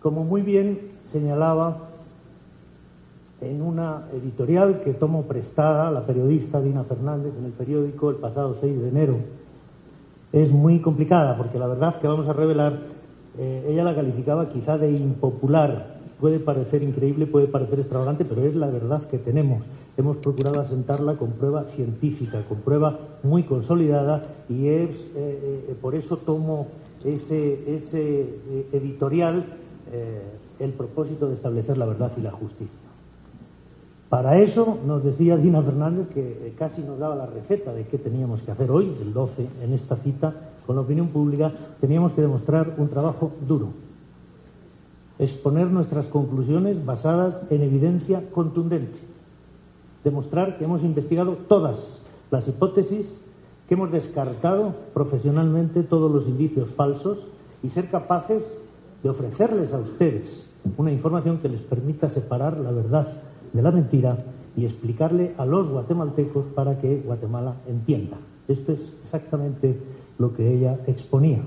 Como muy bien señalaba en una editorial que tomo prestada la periodista Dina Fernández en el periódico el pasado 6 de enero, es muy complicada porque la verdad que vamos a revelar, ella la calificaba quizá de impopular. Puede parecer increíble, puede parecer extravagante, pero es la verdad que tenemos. Hemos procurado asentarla con prueba científica, con prueba muy consolidada, y es por eso tomo ese editorial el propósito de establecer la verdad y la justicia. Para eso nos decía Dina Fernández que casi nos daba la receta de qué teníamos que hacer hoy, el 12, en esta cita con la opinión pública. Teníamos que demostrar un trabajo duro, exponer nuestras conclusiones basadas en evidencia contundente, demostrar que hemos investigado todas las hipótesis, que hemos descartado profesionalmente todos los indicios falsos y ser capaces de ofrecerles a ustedes una información que les permita separar la verdad de la mentira y explicarle a los guatemaltecos para que Guatemala entienda. Esto es exactamente lo que ella exponía.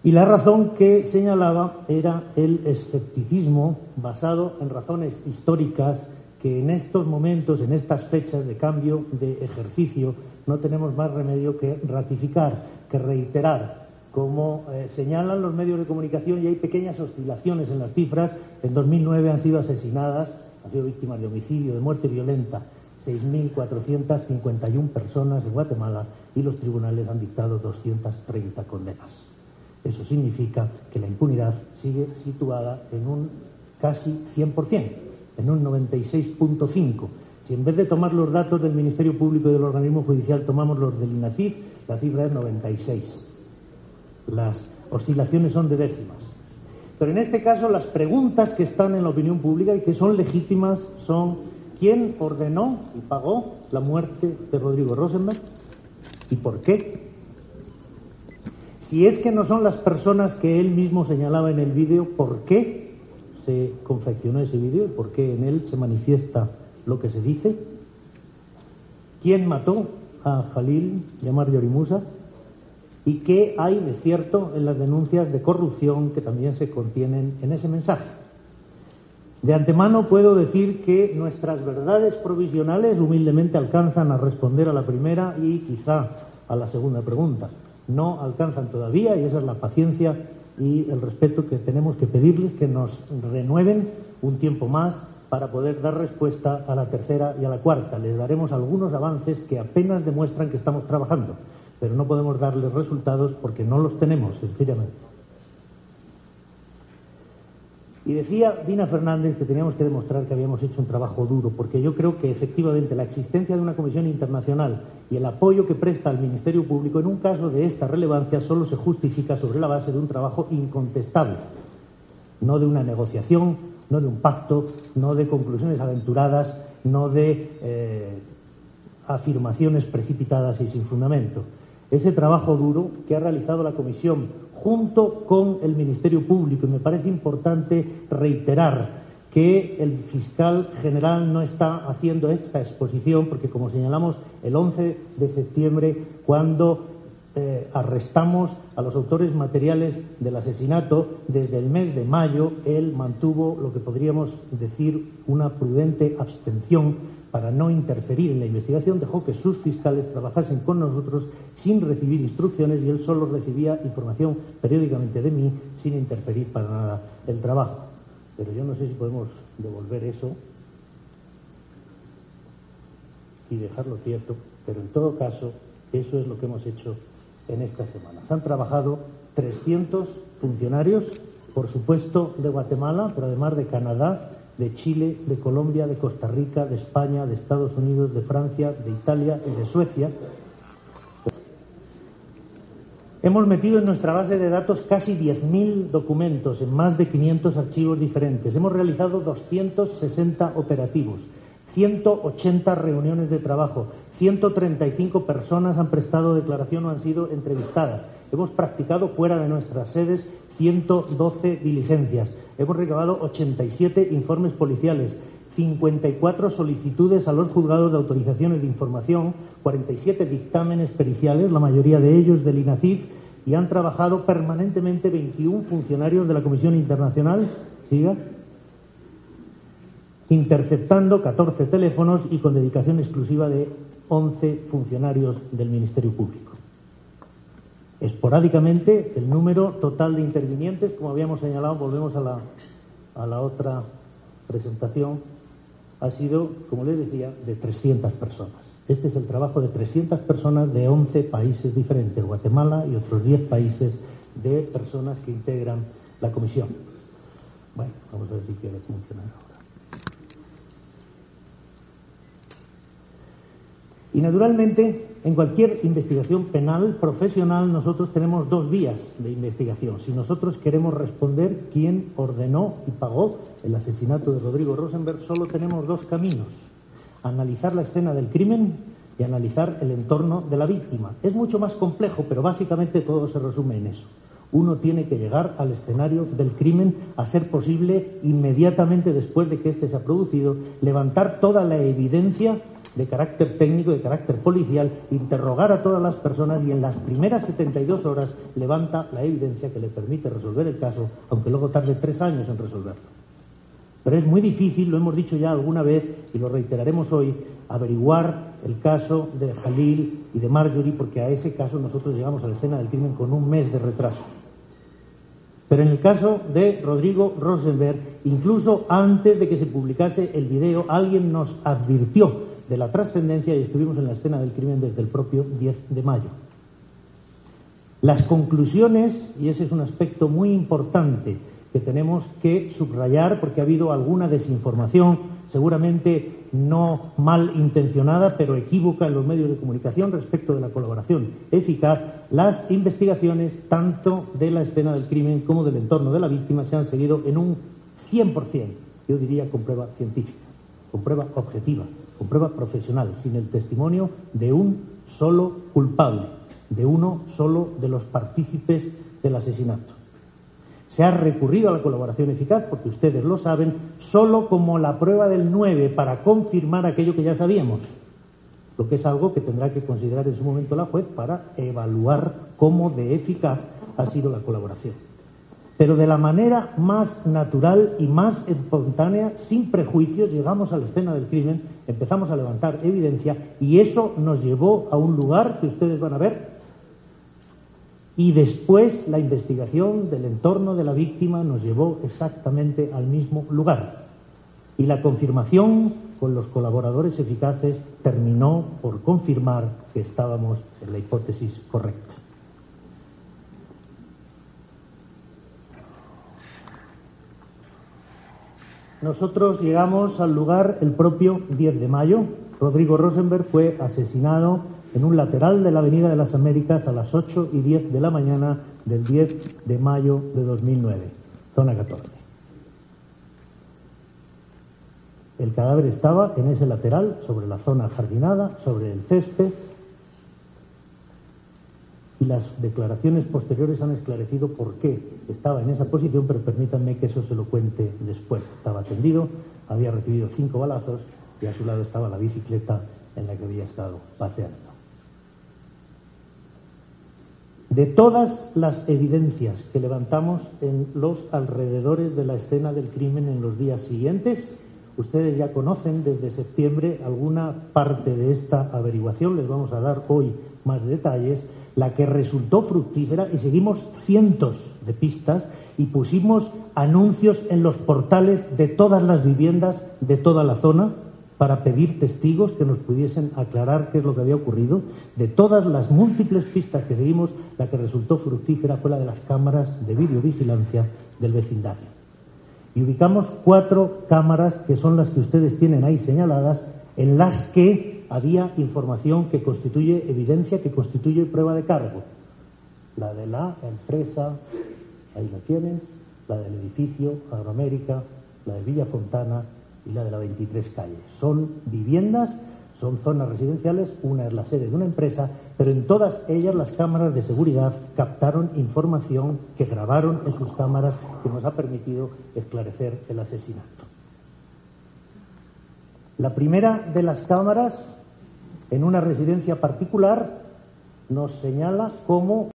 Y la razón que señalaba era el escepticismo basado en razones históricas que en estos momentos, en estas fechas de cambio de ejercicio, no tenemos más remedio que ratificar, que reiterar. Como señalan los medios de comunicación, y hay pequeñas oscilaciones en las cifras, en 2009 han sido asesinadas, han sido víctimas de homicidio, de muerte violenta, 6.451 personas en Guatemala, y los tribunales han dictado 230 condenas. Eso significa que la impunidad sigue situada en un casi 100%, en un 96,5%. Si en vez de tomar los datos del Ministerio Público y del organismo judicial tomamos los del INACIF, la cifra es 96%. Las oscilaciones son de décimas. Pero en este caso las preguntas que están en la opinión pública y que son legítimas son: ¿quién ordenó y pagó la muerte de Rodrigo Rosenberg? ¿Y por qué? Si es que no son las personas que él mismo señalaba en el vídeo, ¿por qué se confeccionó ese vídeo? ¿Por qué en él se manifiesta lo que se dice? ¿Quién mató a Jalil y a Marjorie Musa? ¿Y qué hay de cierto en las denuncias de corrupción que también se contienen en ese mensaje? De antemano puedo decir que nuestras verdades provisionales humildemente alcanzan a responder a la primera y quizá a la segunda pregunta. No alcanzan todavía, y esa es la paciencia y el respeto que tenemos que pedirles, que nos renueven un tiempo más para poder dar respuesta a la tercera y a la cuarta. Les daremos algunos avances que apenas demuestran que estamos trabajando, pero no podemos darles resultados porque no los tenemos, sencillamente. Y decía Dina Fernández que teníamos que demostrar que habíamos hecho un trabajo duro, porque yo creo que efectivamente la existencia de una comisión internacional y el apoyo que presta al Ministerio Público en un caso de esta relevancia solo se justifica sobre la base de un trabajo incontestable, no de una negociación, no de un pacto, no de conclusiones aventuradas, no de afirmaciones precipitadas y sin fundamento. Ese trabajo duro que ha realizado la Comisión junto con el Ministerio Público, y me parece importante reiterar que el fiscal general no está haciendo esta exposición porque, como señalamos el 11 de septiembre, cuando arrestamos a los autores materiales del asesinato, desde el mes de mayo él mantuvo lo que podríamos decir una prudente abstención para no interferir en la investigación. Dejó que sus fiscales trabajasen con nosotros sin recibir instrucciones y él solo recibía información periódicamente de mí sin interferir para nada el trabajo. Pero yo no sé si podemos devolver eso y dejarlo quieto, pero en todo caso eso es lo que hemos hecho en estas semanas. Han trabajado 300 funcionarios, por supuesto de Guatemala, pero además de Canadá, de Chile, de Colombia, de Costa Rica, de España, de Estados Unidos, de Francia, de Italia y de Suecia. Hemos metido en nuestra base de datos casi 10.000 documentos en más de 500 archivos diferentes. Hemos realizado 260 operativos, 180 reuniones de trabajo, 135 personas han prestado declaración o han sido entrevistadas. Hemos practicado fuera de nuestras sedes 112 diligencias. Hemos recabado 87 informes policiales, 54 solicitudes a los juzgados de autorizaciones de información, 47 dictámenes periciales, la mayoría de ellos del INACIF, y han trabajado permanentemente 21 funcionarios de la Comisión Internacional, siga, interceptando 14 teléfonos y con dedicación exclusiva de 11 funcionarios del Ministerio Público. Esporádicamente, el número total de intervinientes, como habíamos señalado, volvemos a la otra presentación, ha sido, como les decía, de 300 personas. Este es el trabajo de 300 personas de 11 países diferentes, Guatemala y otros 10 países de personas que integran la comisión. Bueno, vamos a ver si quiere funcionar ahora. Y naturalmente, en cualquier investigación penal profesional, nosotros tenemos dos vías de investigación. Si nosotros queremos responder quién ordenó y pagó el asesinato de Rodrigo Rosenberg, solo tenemos dos caminos: analizar la escena del crimen y analizar el entorno de la víctima. Es mucho más complejo, pero básicamente todo se resume en eso. Uno tiene que llegar al escenario del crimen, a ser posible, inmediatamente después de que éste se ha producido, levantar toda la evidencia de carácter técnico, de carácter policial, interrogar a todas las personas y en las primeras 72 horas levanta la evidencia que le permite resolver el caso, aunque luego tarde 3 años en resolverlo. Pero es muy difícil, lo hemos dicho ya alguna vez y lo reiteraremos hoy, averiguar el caso de Jalil y de Marjorie, porque a ese caso nosotros llegamos a la escena del crimen con 1 mes de retraso. Pero en el caso de Rodrigo Rosenberg, incluso antes de que se publicase el video, alguien nos advirtió de la trascendencia y estuvimos en la escena del crimen desde el propio 10 de mayo. Las conclusiones, y ese es un aspecto muy importante que tenemos que subrayar porque ha habido alguna desinformación, seguramente no mal intencionada, pero equívoca en los medios de comunicación respecto de la colaboración eficaz. Las investigaciones, tanto de la escena del crimen como del entorno de la víctima, se han seguido en un 100%, yo diría con prueba científica, con prueba objetiva, con prueba profesional, sin el testimonio de un solo culpable, de uno solo de los partícipes del asesinato. Se ha recurrido a la colaboración eficaz, porque ustedes lo saben, solo como la prueba del 9 para confirmar aquello que ya sabíamos, lo que es algo que tendrá que considerar en su momento la juez para evaluar cómo de eficaz ha sido la colaboración. Pero de la manera más natural y más espontánea, sin prejuicios, llegamos a la escena del crimen, empezamos a levantar evidencia y eso nos llevó a un lugar que ustedes van a ver. Y después la investigación del entorno de la víctima nos llevó exactamente al mismo lugar. Y la confirmación con los colaboradores eficaces terminó por confirmar que estábamos en la hipótesis correcta. Nosotros llegamos al lugar el propio 10 de mayo. Rodrigo Rosenberg fue asesinado en un lateral de la Avenida de las Américas a las 8:10 de la mañana del 10 de mayo de 2009, zona 14. El cadáver estaba en ese lateral, sobre la zona jardinada, sobre el césped, y las declaraciones posteriores han esclarecido por qué estaba en esa posición, pero permítanme que eso se lo cuente después. Estaba tendido, había recibido 5 balazos y a su lado estaba la bicicleta en la que había estado paseando. De todas las evidencias que levantamos en los alrededores de la escena del crimen en los días siguientes, ustedes ya conocen desde septiembre alguna parte de esta averiguación, les vamos a dar hoy más detalles, la que resultó fructífera, y seguimos cientos de pistas y pusimos anuncios en los portales de todas las viviendas de toda la zona para pedir testigos que nos pudiesen aclarar qué es lo que había ocurrido. De todas las múltiples pistas que seguimos, la que resultó fructífera fue la de las cámaras de videovigilancia del vecindario. Y ubicamos 4 cámaras, que son las que ustedes tienen ahí señaladas, en las que había información que constituye evidencia, que constituye prueba de cargo. La de la empresa, ahí la tienen, la del edificio Agroamérica, la de Villa Fontana y la de la 23 calle. Son viviendas, son zonas residenciales, una es la sede de una empresa, pero en todas ellas las cámaras de seguridad captaron información que grabaron en sus cámaras, que nos ha permitido esclarecer el asesinato. La primera de las cámaras, en una residencia particular, nos señala cómo